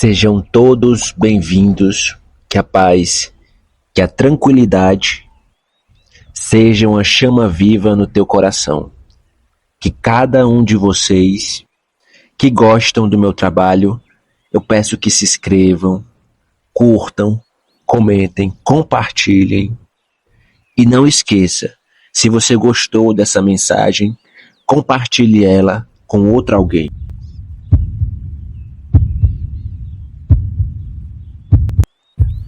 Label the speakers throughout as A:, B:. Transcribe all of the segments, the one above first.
A: Sejam todos bem-vindos, que a paz, que a tranquilidade sejam a chama viva no teu coração. Que cada um de vocês que gostam do meu trabalho, eu peço que se inscrevam, curtam, comentem, compartilhem e não esqueça, se você gostou dessa mensagem, compartilhe ela com outro alguém.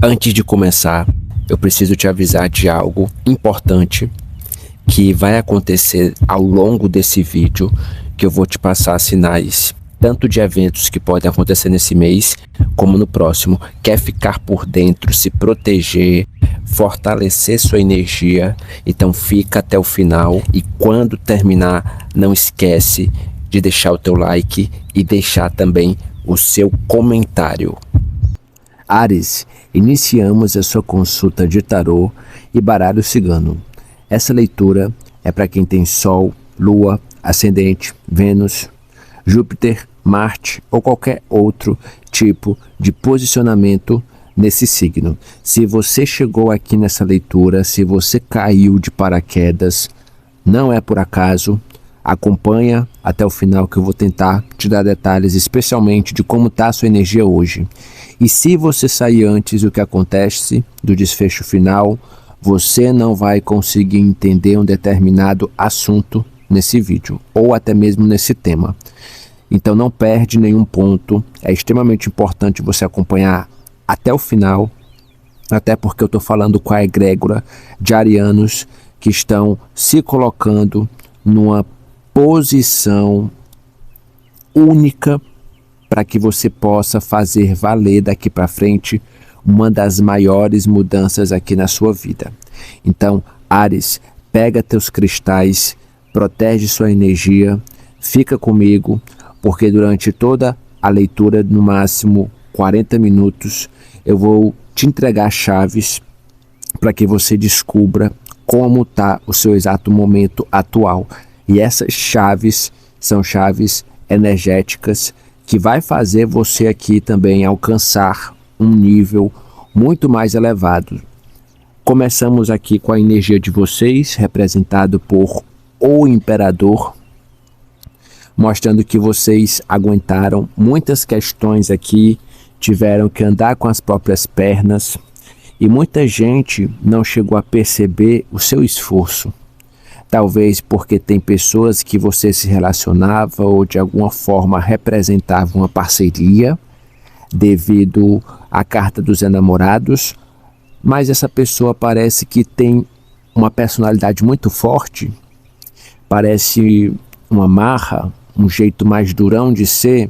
A: Antes de começar, eu preciso te avisar de algo importante que vai acontecer ao longo desse vídeo, que eu vou te passar sinais tanto de eventos que podem acontecer nesse mês, como no próximo. Quer ficar por dentro, se proteger, fortalecer sua energia, então fica até o final e quando terminar, não esquece de deixar o teu like e deixar também o seu comentário. Áries, iniciamos a sua consulta de tarô e baralho cigano. Essa leitura é para quem tem Sol, Lua, Ascendente, Vênus, Júpiter, Marte ou qualquer outro tipo de posicionamento nesse signo. Se você chegou aqui nessa leitura, se você caiu de paraquedas, não é por acaso. Acompanha até o final que eu vou tentar te dar detalhes, especialmente de como está a sua energia hoje. E se você sair antes do que acontece, do desfecho final, você não vai conseguir entender um determinado assunto nesse vídeo, ou até mesmo nesse tema. Então não perde nenhum ponto, é extremamente importante você acompanhar até o final, até porque eu estou falando com a egrégora de arianos que estão se colocando numa posição única para que você possa fazer valer daqui para frente uma das maiores mudanças aqui na sua vida. Então, Áries, pega teus cristais, protege sua energia, fica comigo, porque durante toda a leitura, no máximo 40 minutos, eu vou te entregar chaves para que você descubra como está o seu exato momento atual. E essas chaves são chaves energéticas que vai fazer você aqui também alcançar um nível muito mais elevado. Começamos aqui com a energia de vocês, representado por o Imperador, mostrando que vocês aguentaram muitas questões aqui, tiveram que andar com as próprias pernas e muita gente não chegou a perceber o seu esforço. Talvez porque tem pessoas que você se relacionava ou de alguma forma representava uma parceria devido à carta dos enamorados, mas essa pessoa parece que tem uma personalidade muito forte, parece uma marra, um jeito mais durão de ser,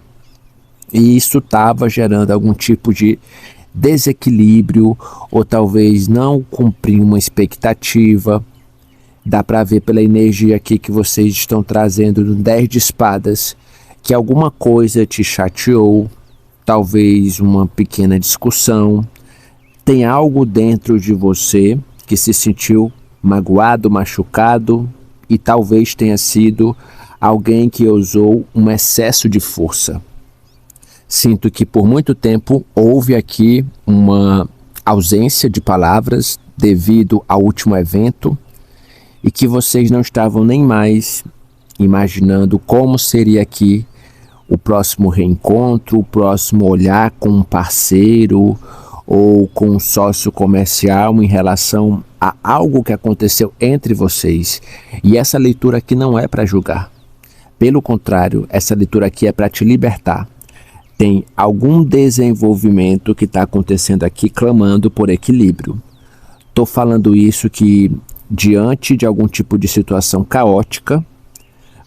A: e isso estava gerando algum tipo de desequilíbrio ou talvez não cumprir uma expectativa. Dá para ver pela energia aqui que vocês estão trazendo no 10 de espadas, que alguma coisa te chateou, talvez uma pequena discussão. Tem algo dentro de você que se sentiu magoado, machucado e talvez tenha sido alguém que usou um excesso de força. Sinto que por muito tempo houve aqui uma ausência de palavras devido ao último evento, e que vocês não estavam nem mais imaginando como seria aqui o próximo reencontro, o próximo olhar com um parceiro ou com um sócio comercial em relação a algo que aconteceu entre vocês. E essa leitura aqui não é para julgar. Pelo contrário, essa leitura aqui é para te libertar. Tem algum desenvolvimento que está acontecendo aqui clamando por equilíbrio. Estou falando isso que diante de algum tipo de situação caótica,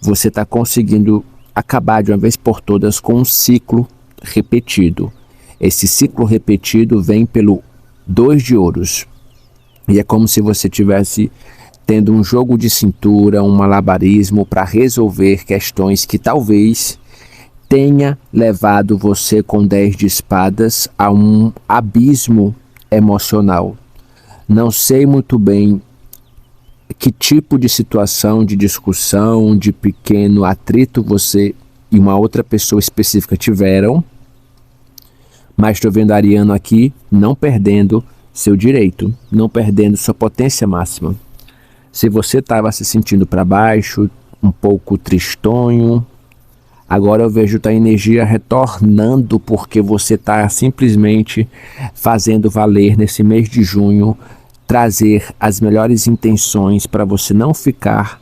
A: você está conseguindo acabar de uma vez por todas com um ciclo repetido. Esse ciclo repetido vem pelo 2 de ouros. E é como se você tivesse tendo um jogo de cintura, um malabarismo para resolver questões que talvez tenha levado você com 10 de espadas a um abismo emocional. Não sei muito bem que tipo de situação, de discussão, de pequeno atrito você e uma outra pessoa específica tiveram, Mas estou vendo Ariano aqui não perdendo seu direito, não perdendo sua potência máxima. Se você estava se sentindo para baixo, um pouco tristonho, agora eu vejo a energia retornando, porque você está simplesmente fazendo valer nesse mês de junho, trazer as melhores intenções para você não ficar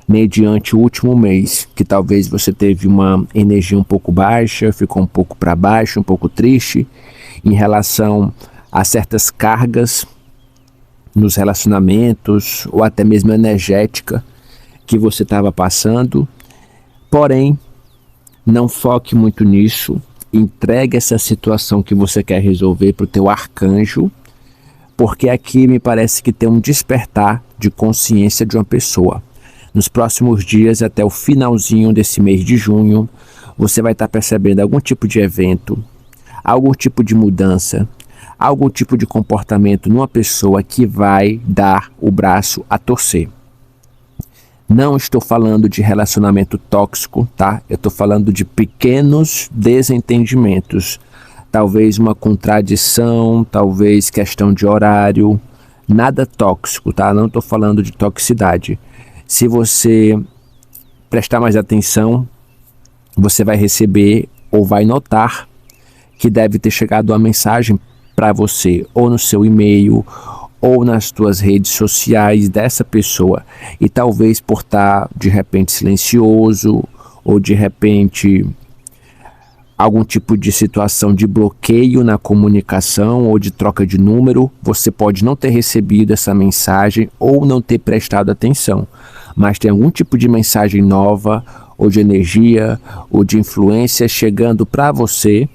A: mediante o último mês, que talvez você teve uma energia um pouco baixa, ficou um pouco para baixo, um pouco triste em relação a certas cargas nos relacionamentos ou até mesmo energética que você estava passando. Porém, não foque muito nisso, entregue essa situação que você quer resolver para o teu arcanjo, porque aqui me parece que tem um despertar de consciência de uma pessoa. Nos próximos dias, até o finalzinho desse mês de junho, você vai estar percebendo algum tipo de evento, algum tipo de mudança, algum tipo de comportamento numa pessoa que vai dar o braço a torcer. Não estou falando de relacionamento tóxico, tá? Eu estou falando de pequenos desentendimentos. Talvez uma contradição, talvez questão de horário. Nada tóxico, tá? Não estou falando de toxicidade. Se você prestar mais atenção, você vai receber ou vai notar que deve ter chegado uma mensagem para você, ou no seu e-mail, ou nas tuas redes sociais dessa pessoa. E talvez por estar de repente silencioso, ou de repente algum tipo de situação de bloqueio na comunicação ou de troca de número, você pode não ter recebido essa mensagem ou não ter prestado atenção. Mas tem algum tipo de mensagem nova, ou de energia, ou de influência chegando para você,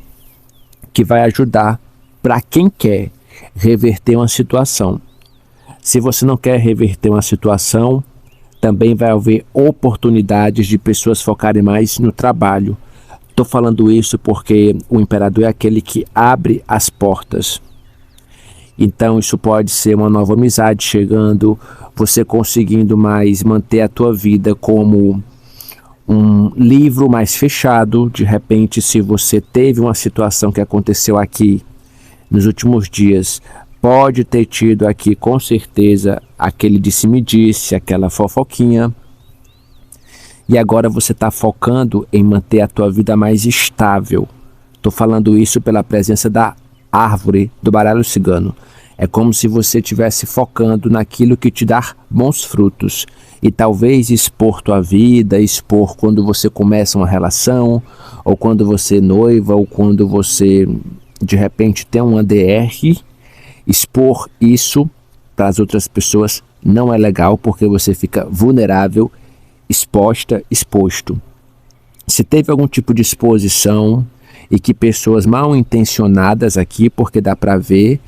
A: que vai ajudar para quem quer reverter uma situação. Se você não quer reverter uma situação, também vai haver oportunidades de pessoas focarem mais no trabalho. Estou falando isso porque o imperador é aquele que abre as portas. Então isso pode ser uma nova amizade chegando, você conseguindo mais manter a tua vida como um livro mais fechado. De repente, se você teve uma situação que aconteceu aqui nos últimos dias, pode ter tido aqui com certeza aquele disse-me-disse, aquela fofoquinha. E agora você está focando em manter a tua vida mais estável. Estou falando isso pela presença da árvore do baralho cigano. É como se você estivesse focando naquilo que te dá bons frutos. E talvez expor tua vida, expor quando você começa uma relação, ou quando você noiva, ou quando você de repente tem um ADR, expor isso para as outras pessoas não é legal, porque você fica vulnerável, exposto. Se teve algum tipo de exposição e que pessoas mal intencionadas aqui, porque dá para ver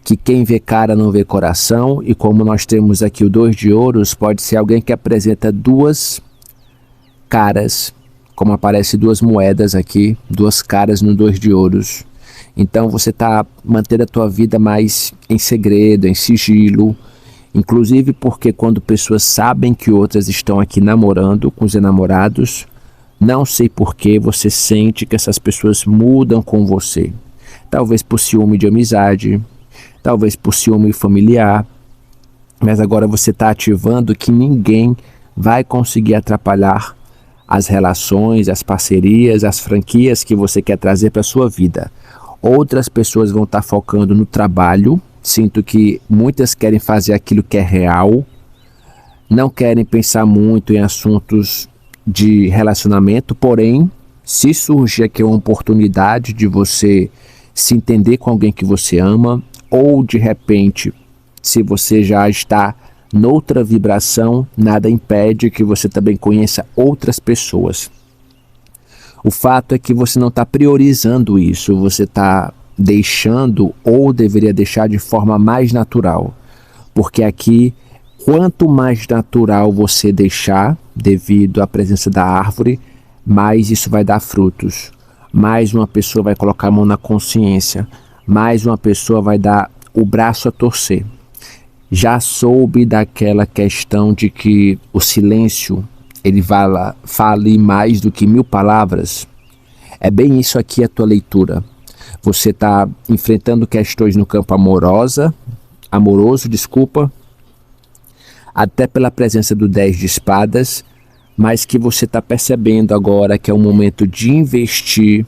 A: que quem vê cara não vê coração, e como nós temos aqui o 2 de ouros, pode ser alguém que apresenta duas caras, como aparece duas moedas aqui, duas caras no 2 de ouros. Então você está mantendo a tua vida mais em segredo, em sigilo, inclusive porque quando pessoas sabem que outras estão aqui namorando com os enamorados, não sei por que você sente que essas pessoas mudam com você. Talvez por ciúme de amizade, talvez por ciúme familiar, mas agora você está ativando que ninguém vai conseguir atrapalhar as relações, as parcerias, as franquias que você quer trazer para a sua vida. Outras pessoas vão estar focando no trabalho. Sinto que muitas querem fazer aquilo que é real, não querem pensar muito em assuntos de relacionamento, porém, se surgir aqui uma oportunidade de você se entender com alguém que você ama, ou de repente, se você já está noutra vibração, nada impede que você também conheça outras pessoas. O fato é que você não está priorizando isso, você está deixando, ou deveria deixar de forma mais natural. Porque aqui, quanto mais natural você deixar, devido à presença da árvore, mais isso vai dar frutos. Mais uma pessoa vai colocar a mão na consciência, mais uma pessoa vai dar o braço a torcer. Já soube daquela questão de que o silêncio, ele fale mais do que 1000 palavras? É bem isso aqui a tua leitura. Você está enfrentando questões no campo amoroso, até pela presença do 10 de espadas, mas que você está percebendo agora que é um momento de investir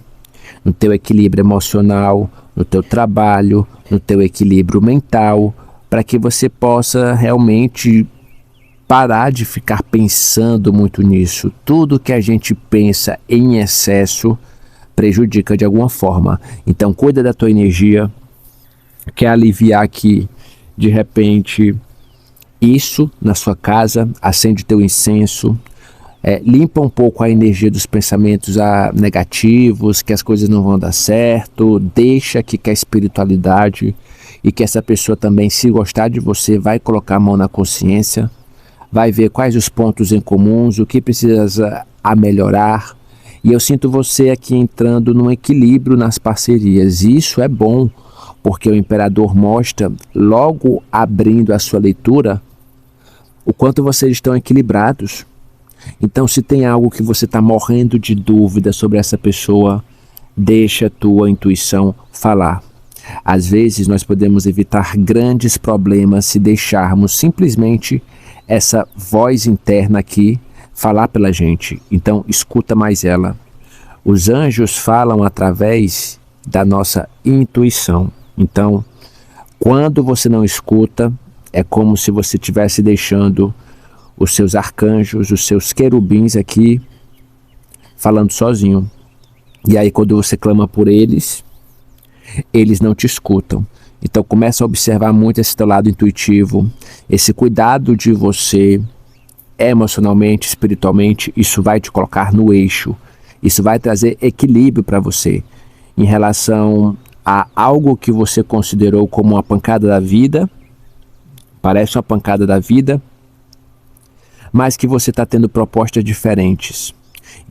A: no teu equilíbrio emocional, no teu trabalho, no teu equilíbrio mental, para que você possa realmente parar de ficar pensando muito nisso. Tudo que a gente pensa em excesso prejudica de alguma forma. Então cuida da tua energia. Quer aliviar aqui, de repente, isso na sua casa, acende teu incenso, limpa um pouco a energia dos pensamentos negativos, que as coisas não vão dar certo, deixa que a espiritualidade e que essa pessoa também, se gostar de você, vai colocar a mão na consciência, vai ver quais os pontos em comuns, o que precisa a melhorar. E eu sinto você aqui entrando num equilíbrio nas parcerias. E isso é bom, porque o imperador mostra, logo abrindo a sua leitura, o quanto vocês estão equilibrados. Então, se tem algo que você está morrendo de dúvida sobre essa pessoa, deixa a tua intuição falar. Às vezes nós podemos evitar grandes problemas se deixarmos simplesmente essa voz interna aqui falar pela gente. Então escuta mais ela. Os anjos falam através da nossa intuição. Então, quando você não escuta, é como se você estivesse deixando os seus arcanjos, os seus querubins aqui falando sozinho. E aí quando você clama por eles, eles não te escutam. Então começa a observar muito esse teu lado intuitivo, esse cuidado de você emocionalmente, espiritualmente. Isso vai te colocar no eixo, isso vai trazer equilíbrio para você em relação a algo que você considerou como uma pancada da vida, parece uma pancada da vida, mas que você está tendo propostas diferentes.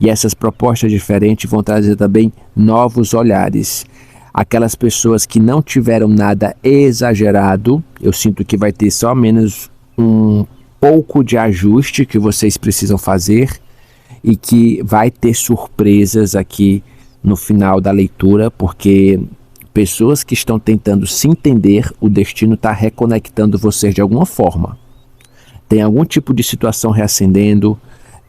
A: E essas propostas diferentes vão trazer também novos olhares. Aquelas pessoas que não tiveram nada exagerado, eu sinto que vai ter só menos um pouco de ajuste que vocês precisam fazer e que vai ter surpresas aqui no final da leitura, porque pessoas que estão tentando se entender, o destino está reconectando vocês de alguma forma. Tem algum tipo de situação reacendendo,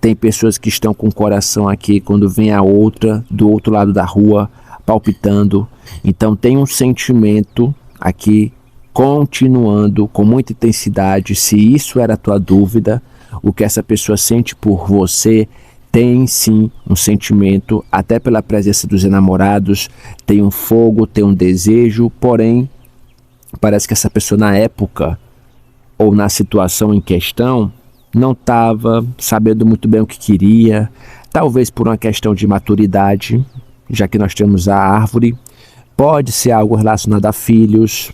A: tem pessoas que estão com o coração aqui quando vem a outra do outro lado da rua palpitando. Então tem um sentimento aqui continuando com muita intensidade. Se isso era a tua dúvida, o que essa pessoa sente por você, tem sim um sentimento, até pela presença dos enamorados, tem um fogo, tem um desejo, porém parece que essa pessoa na época ou na situação em questão não estava sabendo muito bem o que queria, talvez por uma questão de maturidade, já que nós temos a árvore, pode ser algo relacionado a filhos,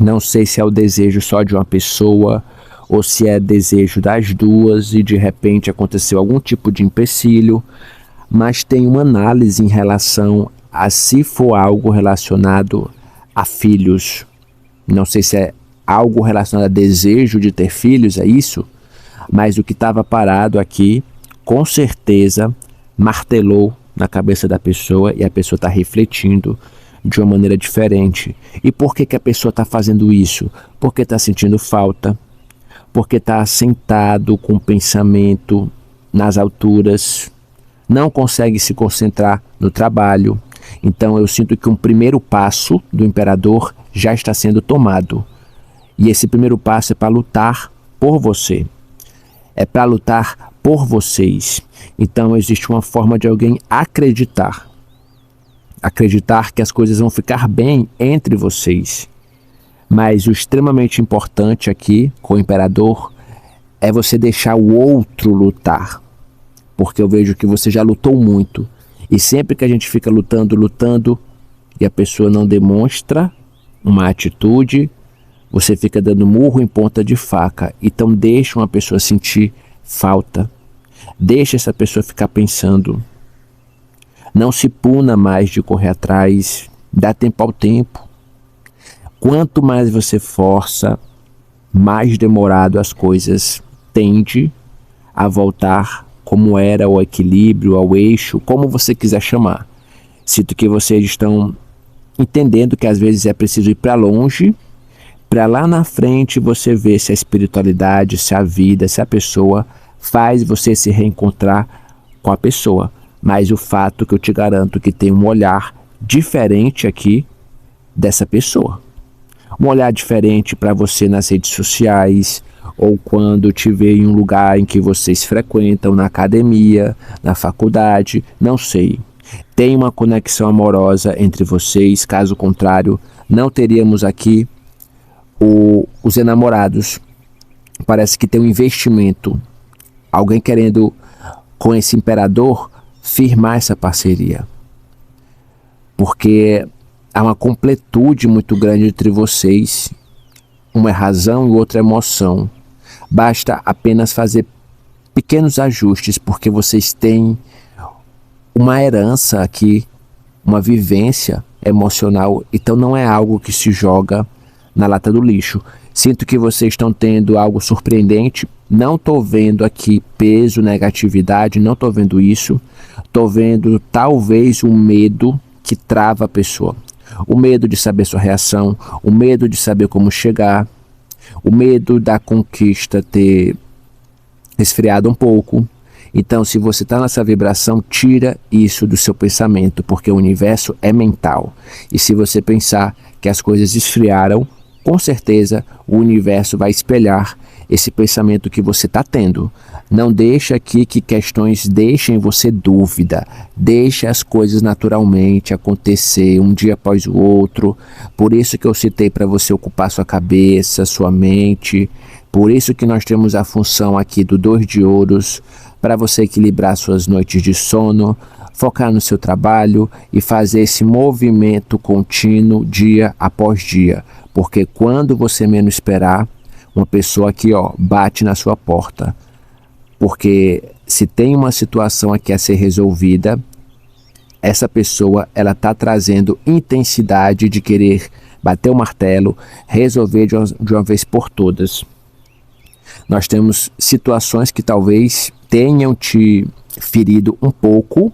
A: não sei se é o desejo só de uma pessoa ou se é desejo das duas e de repente aconteceu algum tipo de empecilho, mas tem uma análise em relação a se for algo relacionado a filhos. Não sei se é algo relacionado a desejo de ter filhos, é isso? Mas o que estava parado aqui, com certeza, martelou na cabeça da pessoa e a pessoa está refletindo de uma maneira diferente. E por que a pessoa está fazendo isso? Porque está sentindo falta, porque está sentado com o pensamento nas alturas, não consegue se concentrar no trabalho. Então eu sinto que um primeiro passo do imperador já está sendo tomado. E esse primeiro passo é para lutar por você. É para lutar por vocês. Então existe uma forma de alguém acreditar. Acreditar que as coisas vão ficar bem entre vocês. Mas o extremamente importante aqui com o imperador é você deixar o outro lutar. Porque eu vejo que você já lutou muito. E sempre que a gente fica lutando, e a pessoa não demonstra uma atitude, você fica dando murro em ponta de faca. Então deixa uma pessoa sentir falta. Deixa essa pessoa ficar pensando. Não se puna mais de correr atrás. Dá tempo ao tempo. Quanto mais você força, mais demorado as coisas tende a voltar como era, ao equilíbrio, ao eixo, como você quiser chamar. Sinto que vocês estão entendendo que às vezes é preciso ir para longe, para lá na frente você ver se a espiritualidade, se a vida, se a pessoa faz você se reencontrar com a pessoa. Mas o fato que eu te garanto que tem um olhar diferente aqui dessa pessoa. Um olhar diferente para você nas redes sociais, ou quando te vê em um lugar em que vocês frequentam, na academia, na faculdade, não sei. Tem uma conexão amorosa entre vocês, caso contrário, não teríamos aqui os enamorados. Parece que tem um investimento, alguém querendo com esse imperador firmar essa parceria, porque há uma completude muito grande entre vocês, uma é razão e outra é emoção. Basta apenas fazer pequenos ajustes, porque vocês têm uma herança aqui, uma vivência emocional, então não é algo que se joga na lata do lixo. Sinto que vocês estão tendo algo surpreendente, não estou vendo aqui peso, negatividade, não estou vendo isso, estou vendo talvez um medo que trava a pessoa. O medo de saber sua reação, o medo de saber como chegar, o medo da conquista ter esfriado um pouco. Então, se você está nessa vibração, tira isso do seu pensamento, porque o universo é mental. E se você pensar que as coisas esfriaram, com certeza o universo vai espelhar esse pensamento que você está tendo. Não deixa aqui que questões deixem você dúvida. Deixa as coisas naturalmente acontecer um dia após o outro. Por isso que eu citei para você ocupar sua cabeça, sua mente. Por isso que nós temos a função aqui do 2 de ouros, para você equilibrar suas noites de sono, focar no seu trabalho e fazer esse movimento contínuo dia após dia. Porque quando você menos esperar, uma pessoa aqui bate na sua porta. Porque se tem uma situação aqui a ser resolvida, essa pessoa ela está trazendo intensidade de querer bater o martelo, resolver de uma vez por todas. Nós temos situações que talvez tenham te ferido um pouco,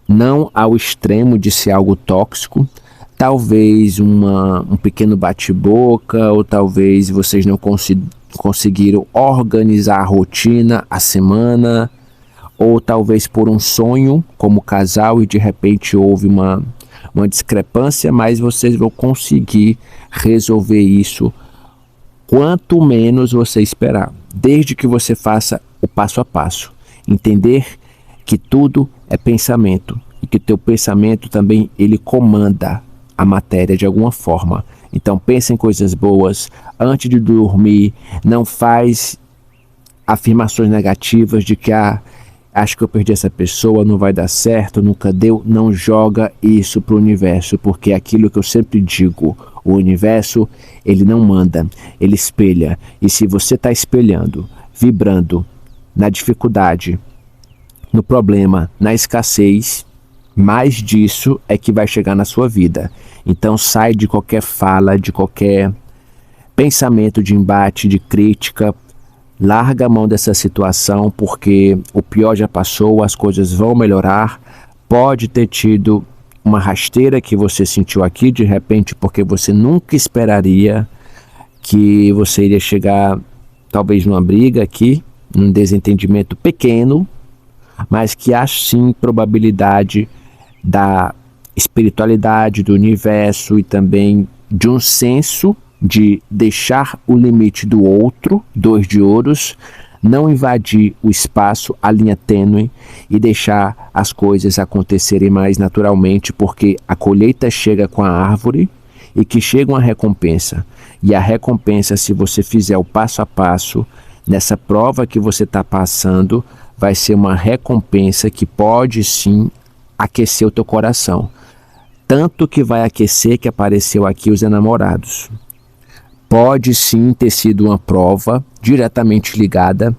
A: não ao extremo de ser algo tóxico, talvez um pequeno bate-boca, ou talvez vocês não conseguiram organizar a rotina, a semana, ou talvez por um sonho como casal e de repente houve uma discrepância, mas vocês vão conseguir resolver isso quanto menos você esperar, desde que você faça o passo a passo. Entender que tudo é pensamento e que teu pensamento também ele comanda a matéria de alguma forma. Então pense em coisas boas antes de dormir, não faz afirmações negativas de que acho que eu perdi essa pessoa, não vai dar certo, nunca deu. Não joga isso para o universo, porque é aquilo que eu sempre digo, o universo ele não manda, ele espelha. E se você está espelhando, vibrando na dificuldade, no problema, na escassez, mais disso é que vai chegar na sua vida. Então sai de qualquer fala, de qualquer pensamento de embate, de crítica. Larga a mão dessa situação, porque o pior já passou, as coisas vão melhorar. Pode ter tido uma rasteira que você sentiu aqui de repente, porque você nunca esperaria que você iria chegar talvez numa briga aqui, num desentendimento pequeno, mas que há sim probabilidade da espiritualidade, do universo e também de um senso de deixar o limite do outro, 2 de ouros, não invadir o espaço, a linha tênue e deixar as coisas acontecerem mais naturalmente, porque a colheita chega com a árvore e que chega uma recompensa. E a recompensa, se você fizer o passo a passo, nessa prova que você está passando, vai ser uma recompensa que pode sim aquecer o teu coração. Tanto que vai aquecer que apareceu aqui os enamorados. Pode sim ter sido uma prova diretamente ligada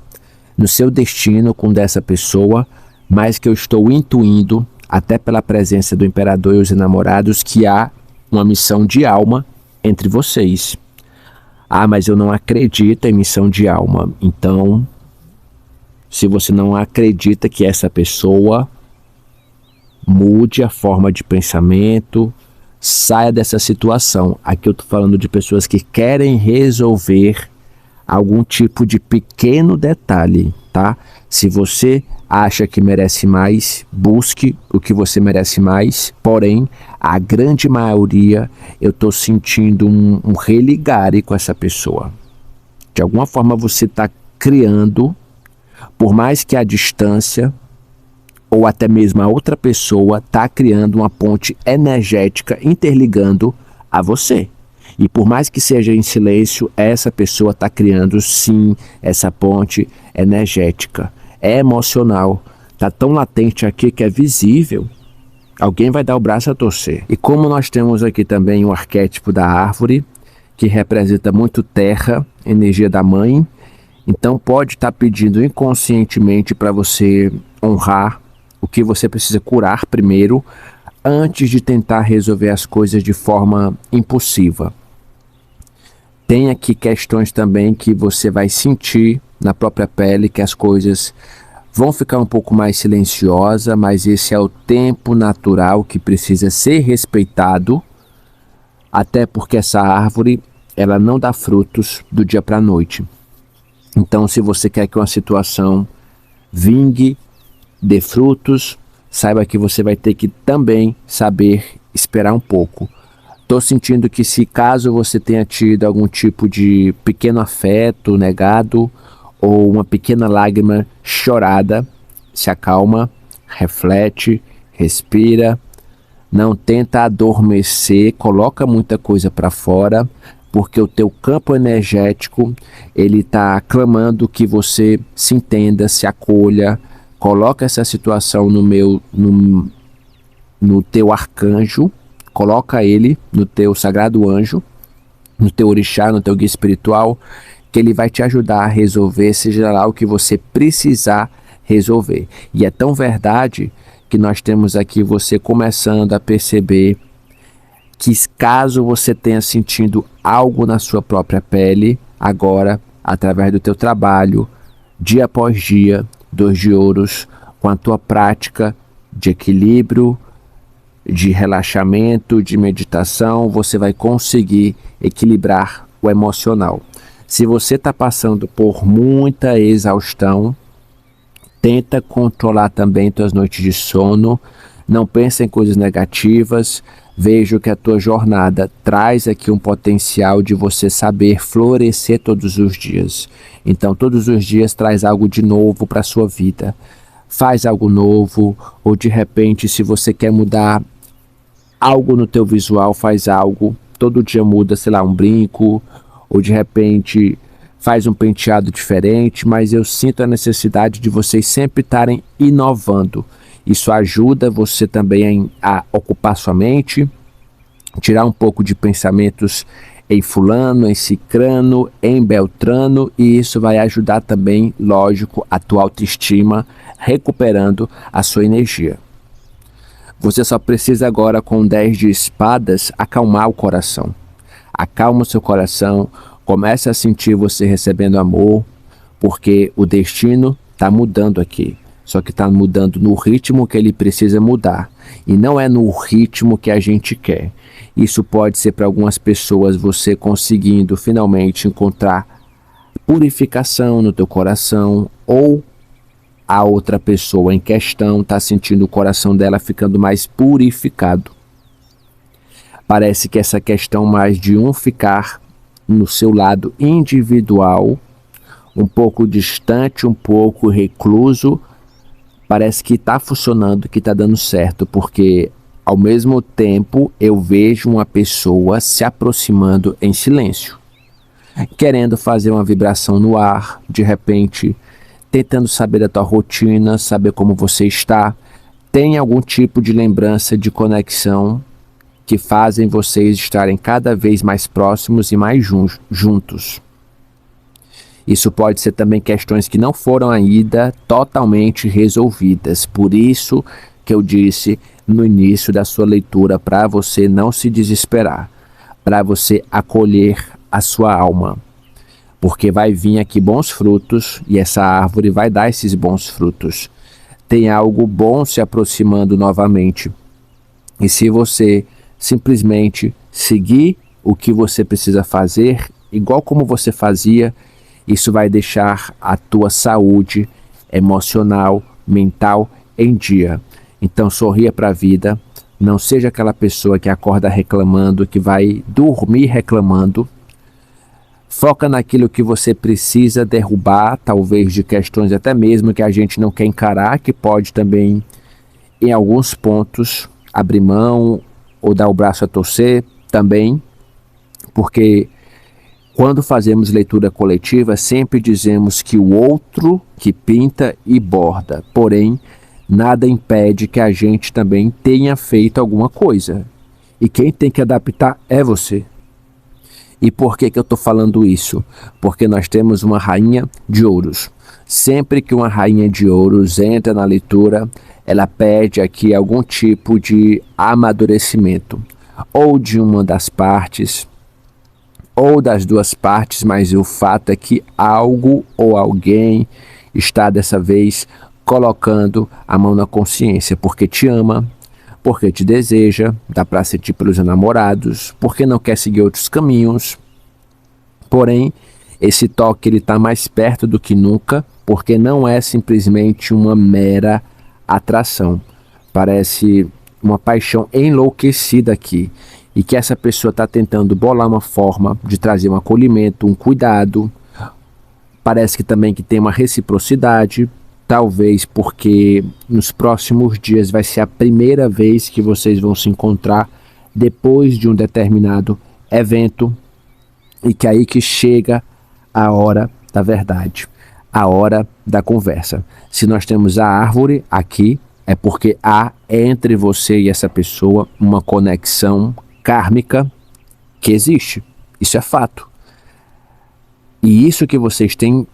A: no seu destino com dessa pessoa, mas que eu estou intuindo, até pela presença do imperador e os enamorados, que há uma missão de alma entre vocês. Mas eu não acredito em missão de alma. Então, se você não acredita que essa pessoa mude a forma de pensamento, Saia dessa situação. Aqui eu tô falando de pessoas que querem resolver algum tipo de pequeno detalhe, tá? Se você acha que merece mais, busque o que você merece mais. Porém, a grande maioria, eu tô sentindo um religare com essa pessoa. De alguma forma você está criando, por mais que a distância, ou até mesmo a outra pessoa está criando uma ponte energética interligando a você. E por mais que seja em silêncio, essa pessoa está criando sim essa ponte energética. É emocional, está tão latente aqui que é visível. Alguém vai dar o braço a torcer. E como nós temos aqui também o arquétipo da árvore, que representa muito terra, energia da mãe, então pode estar pedindo inconscientemente para você honrar o que você precisa curar primeiro, antes de tentar resolver as coisas de forma impulsiva. Tem aqui questões também que você vai sentir na própria pele que as coisas vão ficar um pouco mais silenciosas, mas esse é o tempo natural que precisa ser respeitado, até porque essa árvore ela não dá frutos do dia para a noite. Então, se você quer que uma situação vingue, dê frutos, saiba que você vai ter que também saber esperar um pouco. Estou sentindo que se caso você tenha tido algum tipo de pequeno afeto negado ou uma pequena lágrima chorada, se acalma, reflete, respira, não tenta adormecer, coloca muita coisa para fora, porque o teu campo energético ele está clamando que você se entenda, se acolha. Coloca essa situação no teu arcanjo, coloca ele no teu sagrado anjo, no teu orixá, no teu guia espiritual, que ele vai te ajudar a resolver, seja lá o que você precisar resolver. E é tão verdade que nós temos aqui você começando a perceber que caso você tenha sentido algo na sua própria pele, agora, através do teu trabalho, dia após dia, 2 de ouros, com a tua prática de equilíbrio, de relaxamento, de meditação, você vai conseguir equilibrar o emocional. Se você está passando por muita exaustão, tenta controlar também tuas noites de sono, não pensa em coisas negativas, vejo que a tua jornada traz aqui um potencial de você saber florescer todos os dias. Então, todos os dias traz algo de novo para a sua vida. Faz algo novo, ou de repente, se você quer mudar algo no teu visual, faz algo. Todo dia muda, sei lá, um brinco, ou de repente faz um penteado diferente, mas eu sinto a necessidade de vocês sempre estarem inovando. Isso ajuda você também a ocupar sua mente, tirar um pouco de pensamentos em fulano, em cicrano, em beltrano, e isso vai ajudar também, lógico, a tua autoestima, recuperando a sua energia. Você só precisa agora, com 10 de espadas, acalmar o coração. Acalma o seu coração, comece a sentir você recebendo amor, porque o destino está mudando aqui. Só que está mudando no ritmo que ele precisa mudar. E não é no ritmo que a gente quer. Isso pode ser para algumas pessoas você conseguindo finalmente encontrar purificação no teu coração, ou a outra pessoa em questão está sentindo o coração dela ficando mais purificado. Parece que essa questão mais de um ficar no seu lado individual, um pouco distante, um pouco recluso, parece que está funcionando, que está dando certo, porque ao mesmo tempo eu vejo uma pessoa se aproximando em silêncio, querendo fazer uma vibração no ar, de repente tentando saber da tua rotina, saber como você está, tem algum tipo de lembrança de conexão que fazem vocês estarem cada vez mais próximos e mais juntos. Isso pode ser também questões que não foram ainda totalmente resolvidas. Por isso que eu disse no início da sua leitura, para você não se desesperar, para você acolher a sua alma. Porque vai vir aqui bons frutos e essa árvore vai dar esses bons frutos. Tem algo bom se aproximando novamente. E se você simplesmente seguir o que você precisa fazer, igual como você fazia. Isso vai deixar a tua saúde emocional, mental em dia. Então sorria para a vida, não seja aquela pessoa que acorda reclamando, que vai dormir reclamando. Foca naquilo que você precisa derrubar, talvez de questões até mesmo que a gente não quer encarar, que pode também, em alguns pontos, abrir mão ou dar o braço a torcer também, porque quando fazemos leitura coletiva, sempre dizemos que o outro que pinta e borda, porém, nada impede que a gente também tenha feito alguma coisa. E quem tem que adaptar é você. E por que eu estou falando isso? Porque nós temos uma rainha de ouros. Sempre que uma rainha de ouros entra na leitura, ela pede aqui algum tipo de amadurecimento, ou de uma das partes, ou das duas partes, mas o fato é que algo ou alguém está dessa vez colocando a mão na consciência, porque te ama, porque te deseja, dá para sentir pelos namorados, porque não quer seguir outros caminhos. Porém, esse toque ele está mais perto do que nunca, porque não é simplesmente uma mera atração. Parece uma paixão enlouquecida aqui, e que essa pessoa está tentando bolar uma forma de trazer um acolhimento, um cuidado. Parece que também que tem uma reciprocidade, talvez porque nos próximos dias vai ser a primeira vez que vocês vão se encontrar depois de um determinado evento, e que aí que chega a hora da verdade, a hora da conversa. Se nós temos a árvore aqui, é porque há entre você e essa pessoa uma conexão kármica que existe. Isso é fato. E isso que vocês têm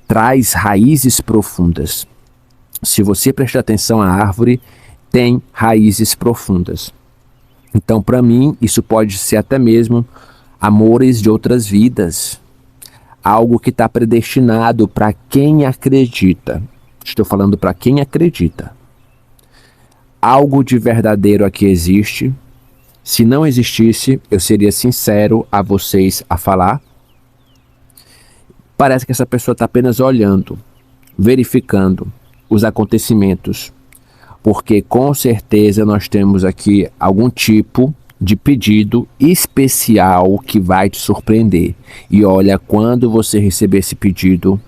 A: traz raízes profundas. Se você prestar atenção, a árvore tem raízes profundas. Então, para mim, isso pode ser até mesmo amores de outras vidas. Algo que está predestinado para quem acredita. Estou falando para quem acredita. Algo de verdadeiro aqui existe. Se não existisse, eu seria sincero a vocês a falar. Parece que essa pessoa está apenas olhando, verificando os acontecimentos, porque com certeza nós temos aqui algum tipo de pedido especial que vai te surpreender. E olha, quando você receber esse pedido,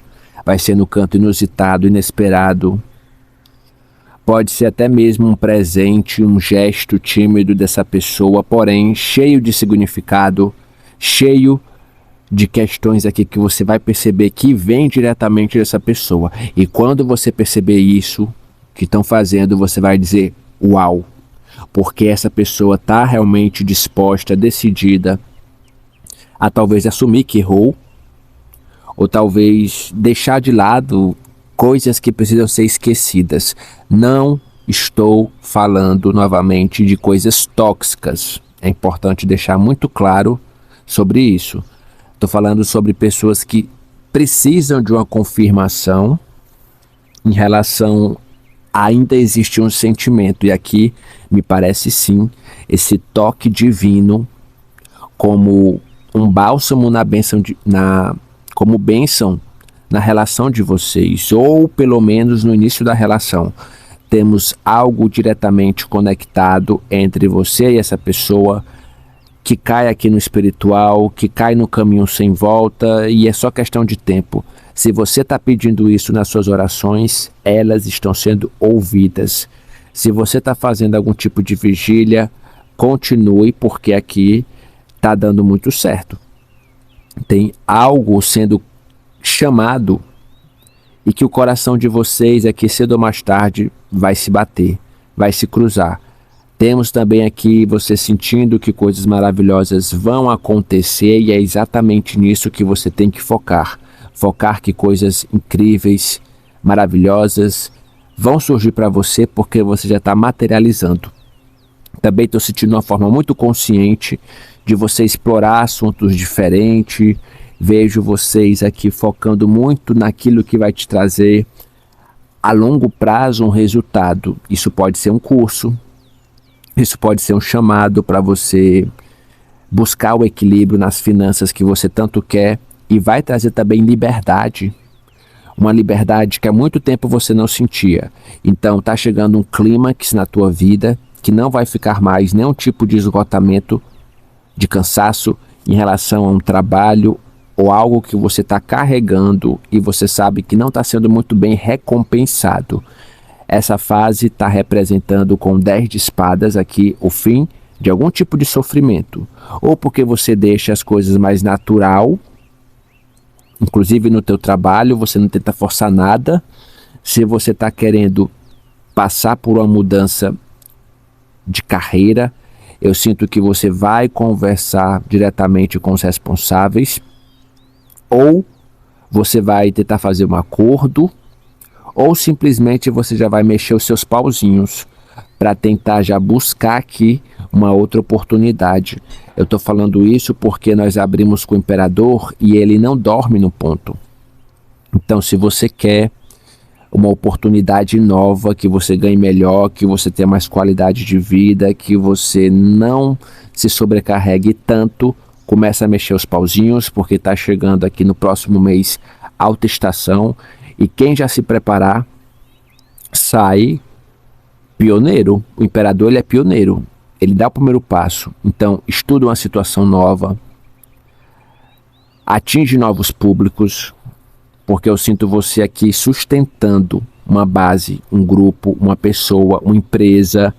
A: vai ser no canto inusitado, inesperado. Pode ser até mesmo um presente, um gesto tímido dessa pessoa, porém cheio de significado, cheio de questões aqui que você vai perceber que vem diretamente dessa pessoa. E quando você perceber isso que estão fazendo, você vai dizer, uau, porque essa pessoa está realmente disposta, decidida a talvez assumir que errou, ou talvez deixar de lado coisas que precisam ser esquecidas. Não estou falando novamente de coisas tóxicas. É importante deixar muito claro sobre isso. Estou falando sobre pessoas que precisam de uma confirmação em relação a ainda existe um sentimento. E aqui me parece sim esse toque divino como um bálsamo como bênção na relação de vocês, ou pelo menos no início da relação. Temos algo diretamente conectado entre você e essa pessoa, que cai aqui no espiritual, que cai no caminho sem volta, e é só questão de tempo. Se você está pedindo isso nas suas orações, elas estão sendo ouvidas. Se você está fazendo algum tipo de vigília, continue, porque aqui está dando muito certo. Tem algo sendo chamado e que o coração de vocês aqui cedo ou mais tarde vai se bater, vai se cruzar. Temos também aqui você sentindo que coisas maravilhosas vão acontecer, e é exatamente nisso que você tem que focar. Focar que coisas incríveis, maravilhosas vão surgir para você, porque você já está materializando. Também estou sentindo uma forma muito consciente de você explorar assuntos diferentes. Vejo vocês aqui focando muito naquilo que vai te trazer a longo prazo um resultado. Isso pode ser um curso, Isso pode ser um chamado para você buscar o equilíbrio nas finanças que você tanto quer e vai trazer também liberdade. Uma liberdade que há muito tempo você não sentia. Então tá chegando um clímax na tua vida que não vai ficar mais nenhum tipo de esgotamento, de cansaço em relação a um trabalho ou algo que você está carregando e você sabe que não está sendo muito bem recompensado. Essa fase está representando com 10 de espadas aqui o fim de algum tipo de sofrimento. Ou porque você deixa as coisas mais natural, inclusive no teu trabalho, você não tenta forçar nada. Se você está querendo passar por uma mudança de carreira, eu sinto que você vai conversar diretamente com os responsáveis, ou você vai tentar fazer um acordo, ou simplesmente você já vai mexer os seus pauzinhos para tentar já buscar aqui uma outra oportunidade. Eu estou falando isso porque nós abrimos com o imperador e ele não dorme no ponto. Então, se você quer uma oportunidade nova, que você ganhe melhor, que você tenha mais qualidade de vida, que você não se sobrecarregue tanto, começa a mexer os pauzinhos, porque está chegando aqui no próximo mês alta estação, e quem já se preparar sai pioneiro. O imperador, ele é pioneiro, ele dá o primeiro passo. Então estuda uma situação nova, atinge novos públicos, porque eu sinto você aqui sustentando uma base, um grupo, uma pessoa, uma empresa.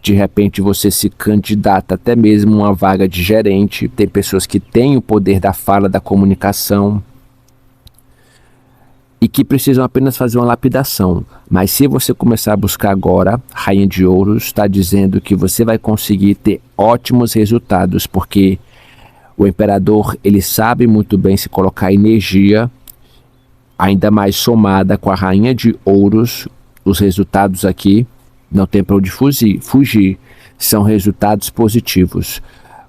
A: De repente você se candidata até mesmo a uma vaga de gerente. Tem pessoas que têm o poder da fala, da comunicação e que precisam apenas fazer uma lapidação. Mas se você começar a buscar agora, Rainha de Ouros está dizendo que você vai conseguir ter ótimos resultados, porque o imperador, ele sabe muito bem se colocar energia, ainda mais somada com a Rainha de Ouros. Os resultados aqui não tem para onde fugir, são resultados positivos.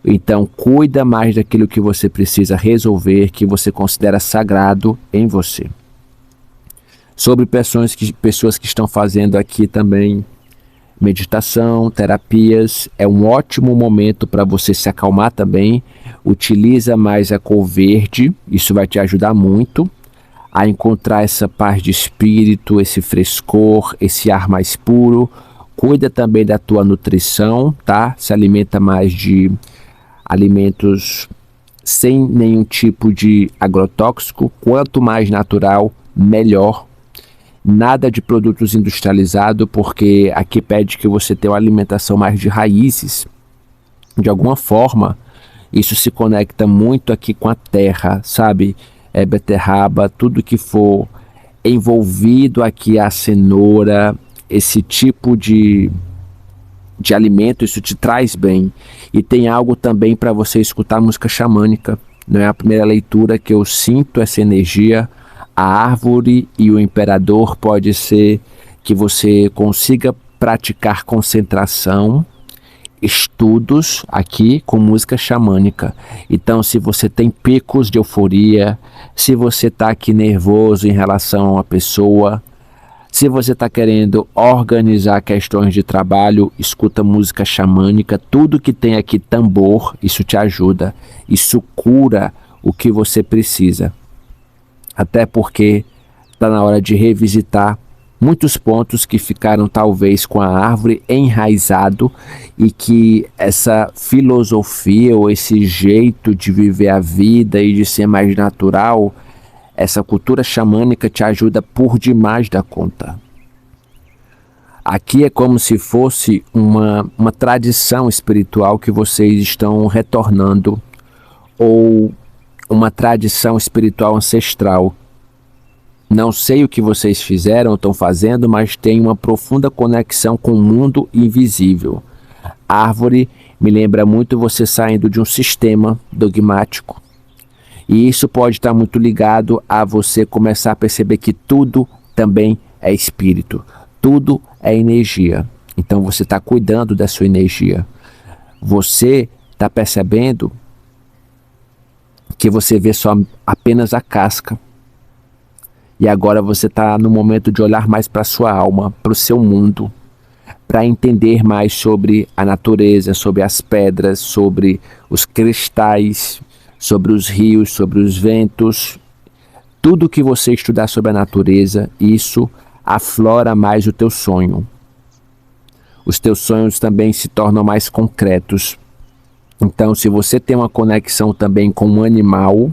A: Então cuida mais daquilo que você precisa resolver, que você considera sagrado em você. Sobre pessoas que estão fazendo aqui também meditação, terapias, é um ótimo momento para você se acalmar também. Utiliza mais a cor verde, isso vai te ajudar muito a encontrar essa paz de espírito, esse frescor, esse ar mais puro. Cuida também da tua nutrição, tá? Se alimenta mais de alimentos sem nenhum tipo de agrotóxico. Quanto mais natural, melhor. Nada de produtos industrializados, porque aqui pede que você tenha uma alimentação mais de raízes. De alguma forma, isso se conecta muito aqui com a terra, sabe? Beterraba, tudo que for envolvido aqui, a cenoura, esse tipo de alimento, isso te traz bem. E tem algo também para você escutar música xamânica. Não é a primeira leitura que eu sinto essa energia. A árvore e o imperador pode ser que você consiga praticar concentração, estudos aqui com música xamânica. Então, se você tem picos de euforia, se você está aqui nervoso em relação a uma pessoa, se você está querendo organizar questões de trabalho, escuta música xamânica. Tudo que tem aqui tambor, isso te ajuda, isso cura o que você precisa. Até porque está na hora de revisitar muitos pontos que ficaram talvez com a árvore enraizado, e que essa filosofia ou esse jeito de viver a vida e de ser mais natural, essa cultura xamânica te ajuda por demais da conta. Aqui é como se fosse uma tradição espiritual que vocês estão retornando, ou uma tradição espiritual ancestral. Não sei o que vocês fizeram ou estão fazendo, mas tem uma profunda conexão com o mundo invisível. Árvore me lembra muito você saindo de um sistema dogmático. E isso pode estar muito ligado a você começar a perceber que tudo também é espírito. Tudo é energia. Então você está cuidando da sua energia. Você está percebendo que você vê só apenas a casca. E agora você está no momento de olhar mais para a sua alma, para o seu mundo, para entender mais sobre a natureza, sobre as pedras, sobre os cristais, sobre os rios, sobre os ventos. Tudo que você estudar sobre a natureza, isso aflora mais o teu sonho. Os teus sonhos também se tornam mais concretos. Então, se você tem uma conexão também com um animal,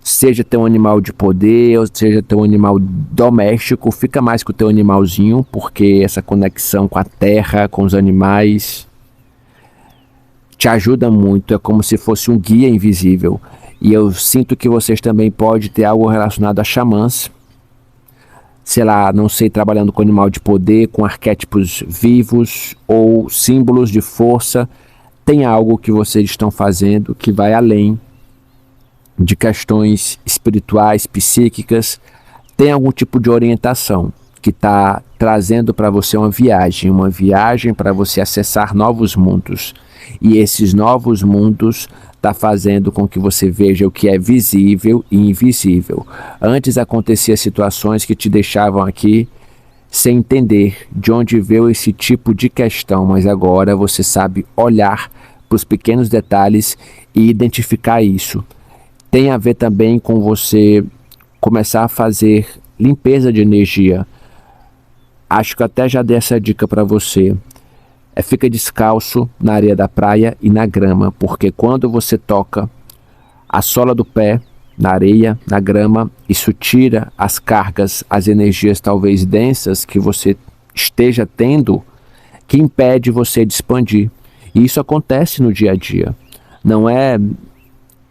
A: seja teu animal de poder, ou seja teu animal doméstico, fica mais com o teu animalzinho, porque essa conexão com a terra, com os animais, te ajuda muito, é como se fosse um guia invisível. E eu sinto que vocês também podem ter algo relacionado a xamãs, sei lá, não sei, trabalhando com animal de poder, com arquétipos vivos ou símbolos de força. Tem algo que vocês estão fazendo que vai além de questões espirituais, psíquicas. Tem algum tipo de orientação que está trazendo para você uma viagem para você acessar novos mundos. E esses novos mundos está fazendo com que você veja o que é visível e invisível. Antes acontecia situações que te deixavam aqui sem entender de onde veio esse tipo de questão, mas agora você sabe olhar para os pequenos detalhes e identificar isso. Tem a ver também com você começar a fazer limpeza de energia. Acho que até já dei essa dica para você. Fica descalço na areia da praia e na grama, porque quando você toca a sola do pé na areia, na grama, isso tira as cargas, as energias talvez densas que você esteja tendo, que impede você de expandir. E isso acontece no dia a dia. Não é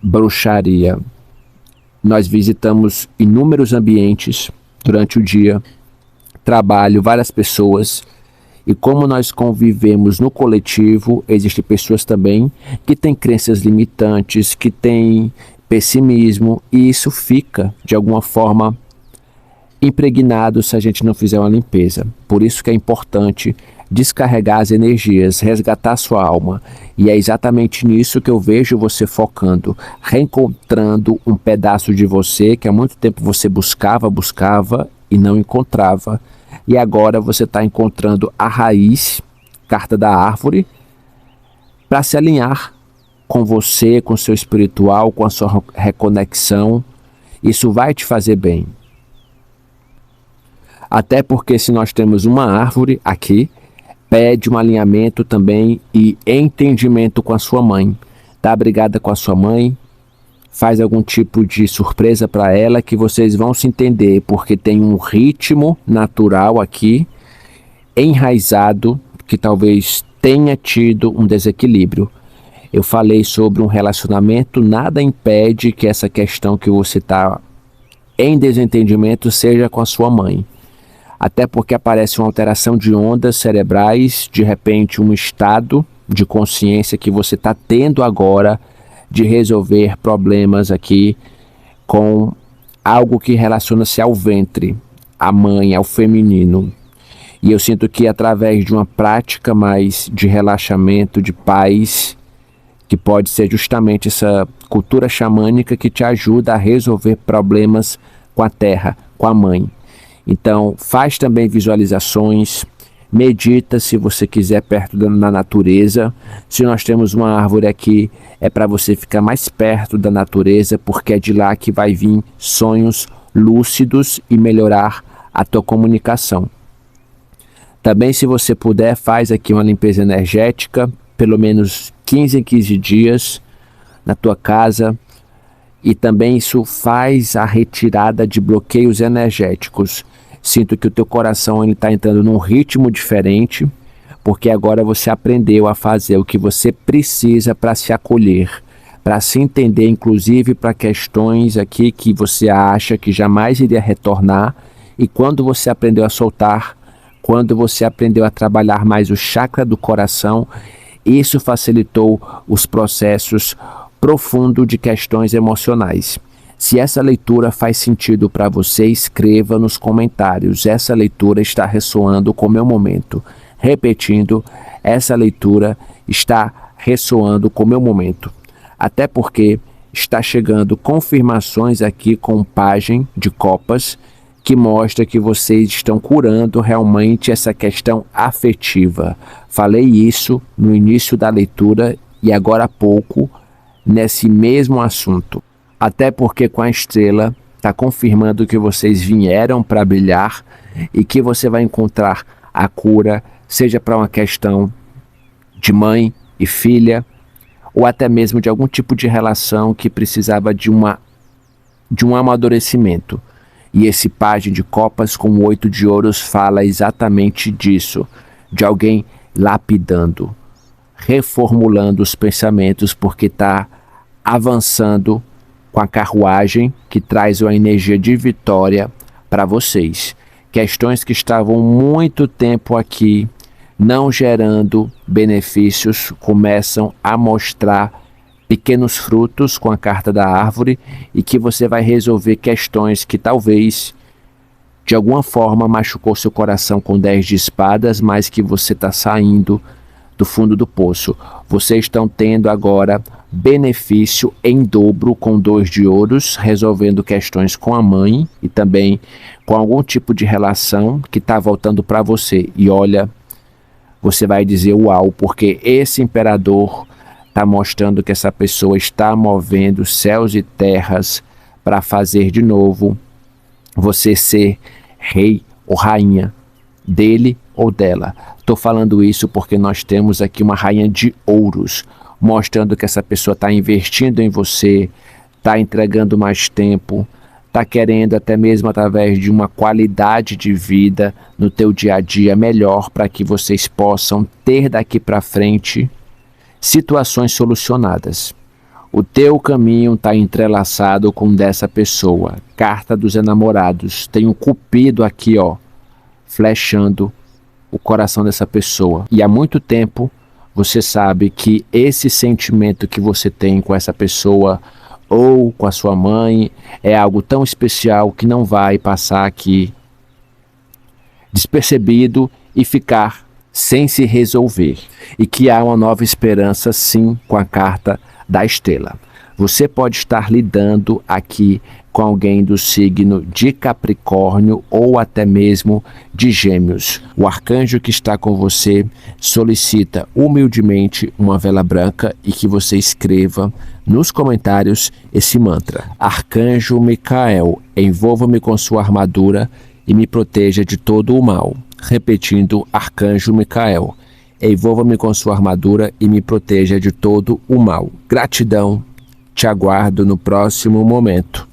A: bruxaria. Nós visitamos inúmeros ambientes durante o dia, trabalho, várias pessoas, e como nós convivemos no coletivo, existem pessoas também que têm crenças limitantes, que têm pessimismo, e isso fica, de alguma forma, impregnado se a gente não fizer uma limpeza. Por isso que é importante descarregar as energias, resgatar sua alma. E é exatamente nisso que eu vejo você focando, reencontrando um pedaço de você que há muito tempo você buscava e não encontrava. E agora você está encontrando a raiz, carta da árvore, para se alinhar com você, com o seu espiritual, com a sua reconexão. Isso vai te fazer bem. Até porque se nós temos uma árvore aqui, pede um alinhamento também e entendimento com a sua mãe. Tá brigada com a sua mãe? Faz algum tipo de surpresa para ela que vocês vão se entender, porque tem um ritmo natural aqui, enraizado, que talvez tenha tido um desequilíbrio. Eu falei sobre um relacionamento, nada impede que essa questão que você está em desentendimento seja com a sua mãe. Até porque aparece uma alteração de ondas cerebrais, de repente um estado de consciência que você está tendo agora de resolver problemas aqui com algo que relaciona-se ao ventre, à mãe, ao feminino. E eu sinto que através de uma prática mais de relaxamento, de paz, que pode ser justamente essa cultura xamânica que te ajuda a resolver problemas com a terra, com a mãe. Então, faz também visualizações, medita se você quiser perto da natureza. Se nós temos uma árvore aqui, é para você ficar mais perto da natureza, porque é de lá que vai vir sonhos lúcidos e melhorar a tua comunicação. Também, se você puder, faz aqui uma limpeza energética, pelo menos 15 em 15 dias, na tua casa. E também isso faz a retirada de bloqueios energéticos. Sinto que o teu coração está entrando num ritmo diferente, porque agora você aprendeu a fazer o que você precisa para se acolher, para se entender, inclusive para questões aqui que você acha que jamais iria retornar. E quando você aprendeu a soltar, quando você aprendeu a trabalhar mais o chakra do coração, isso facilitou os processos profundo de questões emocionais. Se essa leitura faz sentido para você, escreva nos comentários. Essa leitura está ressoando com o meu momento. Repetindo, essa leitura está ressoando com o meu momento. Até porque está chegando confirmações aqui com pajem de copas que mostra que vocês estão curando realmente essa questão afetiva. Falei isso no início da leitura e agora há pouco nesse mesmo assunto. Até porque com a estrela está confirmando que vocês vieram para brilhar e que você vai encontrar a cura, seja para uma questão de mãe e filha, ou até mesmo de algum tipo de relação que precisava de um amadurecimento. E esse pajem de copas com o 8 de ouros fala exatamente disso, de alguém lapidando, reformulando os pensamentos, porque está avançando com a carruagem que traz uma energia de vitória para vocês. Questões que estavam muito tempo aqui, não gerando benefícios, começam a mostrar pequenos frutos com a carta da árvore e que você vai resolver questões que talvez de alguma forma machucou seu coração com 10 de espadas, mas que você está saindo do fundo do poço. Vocês estão tendo agora benefício em dobro com 2 de ouros, resolvendo questões com a mãe e também com algum tipo de relação que está voltando para você. E olha, você vai dizer uau, porque esse imperador está mostrando que essa pessoa está movendo céus e terras para fazer de novo você ser rei ou rainha dele ou dela. Estou falando isso porque nós temos aqui uma rainha de ouros, mostrando que essa pessoa está investindo em você, está entregando mais tempo, está querendo até mesmo através de uma qualidade de vida no teu dia a dia melhor para que vocês possam ter daqui para frente situações solucionadas. O teu caminho está entrelaçado com dessa pessoa. Carta dos enamorados. Tem um cupido aqui, ó, flechando o coração dessa pessoa. E há muito tempo você sabe que esse sentimento que você tem com essa pessoa ou com a sua mãe é algo tão especial que não vai passar aqui despercebido e ficar sem se resolver, e que há uma nova esperança sim com a carta da estrela. Você pode estar lidando aqui com alguém do signo de Capricórnio ou até mesmo de Gêmeos. O arcanjo que está com você solicita humildemente uma vela branca e que você escreva nos comentários esse mantra: Arcanjo Micael, envolva-me com sua armadura e me proteja de todo o mal. Repetindo, Arcanjo Micael, envolva-me com sua armadura e me proteja de todo o mal. Gratidão, te aguardo no próximo momento.